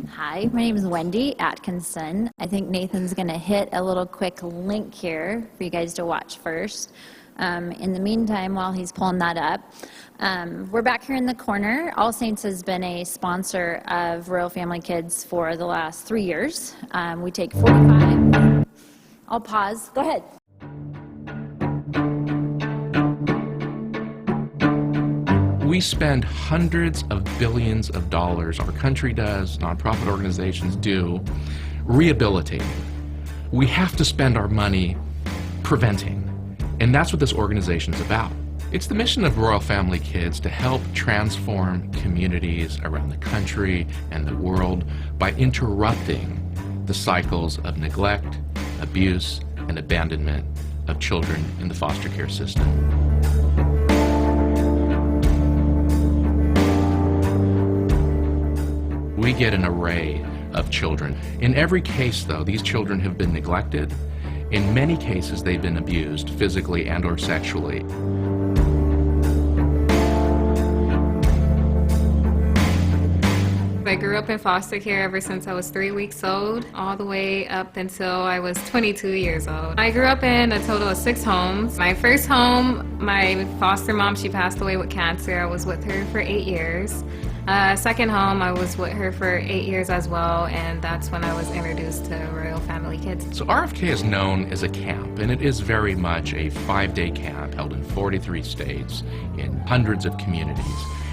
Hi, my name is Wendy Atkinson. I think Nathan's going to hit a little quick link here for you guys to watch first. In the meantime, while he's pulling that up, we're back here in the corner. All Saints has been a sponsor of Royal Family Kids for the last 3 years. We take 45. I'll pause. Go ahead. We spend hundreds of billions of dollars, our country does, nonprofit organizations do, rehabilitating. We have to spend our money preventing, and that's what this organization is about. It's the mission of Royal Family Kids to help transform communities around the country and the world by interrupting the cycles of neglect, abuse, and abandonment of children in the foster care system. We get an array of children. In every case, though, these children have been neglected. In many cases, they've been abused physically and or sexually. I grew up in foster care ever since I was 3 weeks old, all the way up until I was 22 years old. I grew up in a total of 6 homes. My first home, my foster mom, she passed away with cancer. I was with her for 8 years. Second home, I was with her for 8 years as well, and that's when I was introduced to Royal Family Kids. So RFK is known as a camp, and it is very much a 5-day camp held in 43 states in hundreds of communities.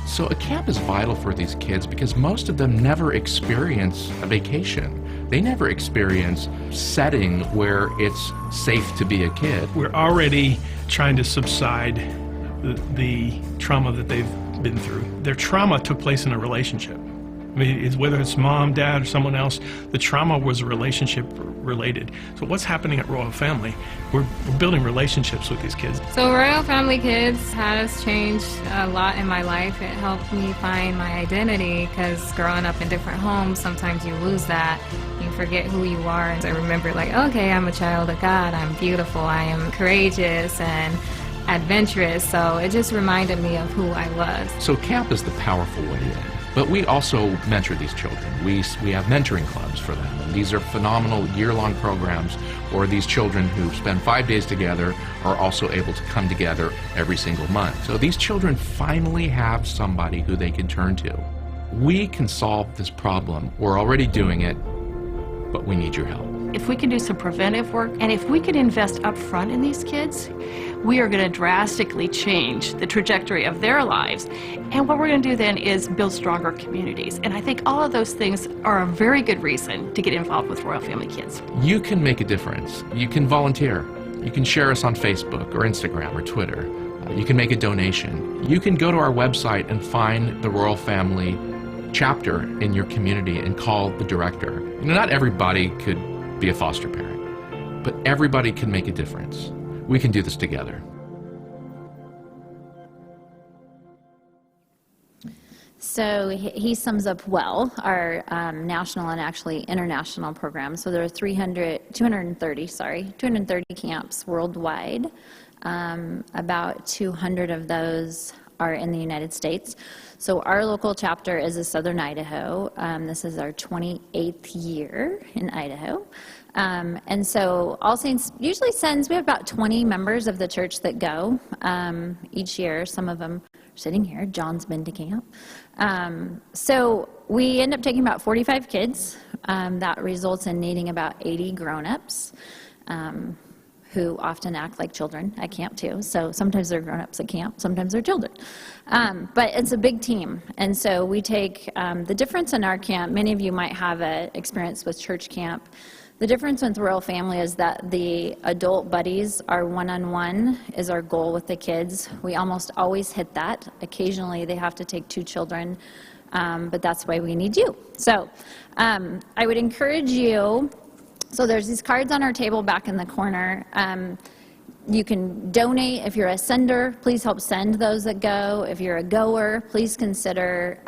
So a camp is vital for these kids because most of them never experience a vacation. They never experience setting where it's safe to be a kid. We're already trying to subside the trauma that they've been through. Their trauma took place in a relationship. I mean, whether it's mom, dad, or someone else, the trauma was relationship related. So what's happening at Royal Family? We're building relationships with these kids. So Royal Family Kids has changed a lot in my life. It helped me find my identity because growing up in different homes, sometimes you lose that. You forget who you are. And I remember like, okay, I'm a child of God. I'm beautiful. I am courageous and adventurous. So it just reminded me of who I was. So camp is the powerful way in. But we also mentor these children. We have mentoring clubs for them. And these are phenomenal year-long programs where these children who spend 5 days together are also able to come together every single month. So these children finally have somebody who they can turn to. We can solve this problem. We're already doing it, but we need your help. If we can do some preventive work, and if we can invest up front in these kids, we are going to drastically change the trajectory of their lives. And what we're going to do then is build stronger communities. And I think all of those things are a very good reason to get involved with Royal Family Kids. You can make a difference. You can volunteer. You can share us on Facebook or Instagram or Twitter. You can make a donation. You can go to our website and find the Royal Family chapter in your community and call the director. You know, not everybody could be a foster parent, but everybody can make a difference. We can do this together. So he sums up well our national and actually international programs. So there are 230 camps worldwide. About 200 of those are in the United States. So our local chapter is in Southern Idaho. This is our 28th year in Idaho. And so All Saints usually sends, we have about 20 members of the church that go each year. Some of them are sitting here. John's been to camp. So we end up taking about 45 kids. That results in needing about 80 grown-ups. Who often act like children at camp too. So sometimes they're grown-ups at camp, sometimes they're children. But it's a big team. And so we take, the difference in our camp, many of you might have an experience with church camp. The difference with Royal Family is that the adult buddies are one-on-one is our goal with the kids. We almost always hit that. Occasionally they have to take 2 children, but that's why we need you. So I would encourage you. So there's these cards on our table back in the corner. You can donate. If you're a sender, please help send those that go. If you're a goer, please consider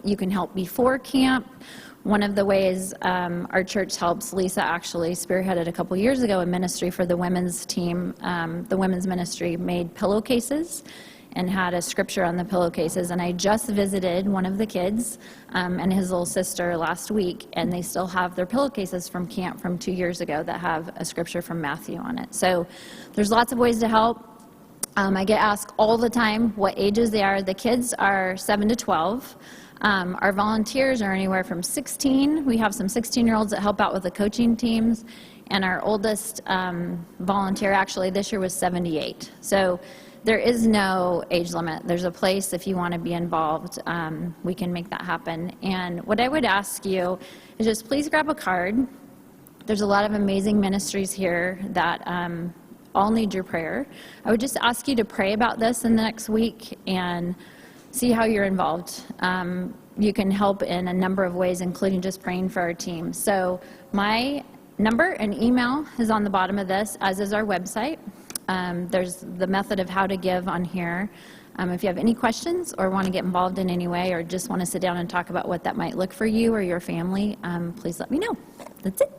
you can help before camp. One of the ways our church helps, Lisa actually spearheaded a couple years ago a ministry for the women's team. The women's ministry made pillowcases, and had a scripture on the pillowcases. And I just visited one of the kids and his little sister last week, and they still have their pillowcases from camp from 2 years ago that have a scripture from Matthew on it. So there's lots of ways to help. I get asked all the time what ages they are. The kids are 7 to 12. Our volunteers are anywhere from 16. We have some 16-year-olds that help out with the coaching teams. And our oldest volunteer actually this year was 78. So there is no age limit. There's a place if you want to be involved. We can make that happen. And what I would ask you is just please grab a card. There's a lot of amazing ministries here that all need your prayer. I would just ask you to pray about this in the next week and see how you're involved. You can help in a number of ways, including just praying for our team. So my number and email is on the bottom of this, as is our website. There's the method of how to give on here. If you have any questions or want to get involved in any way or just want to sit down and talk about what that might look for you or your family, please let me know. That's it.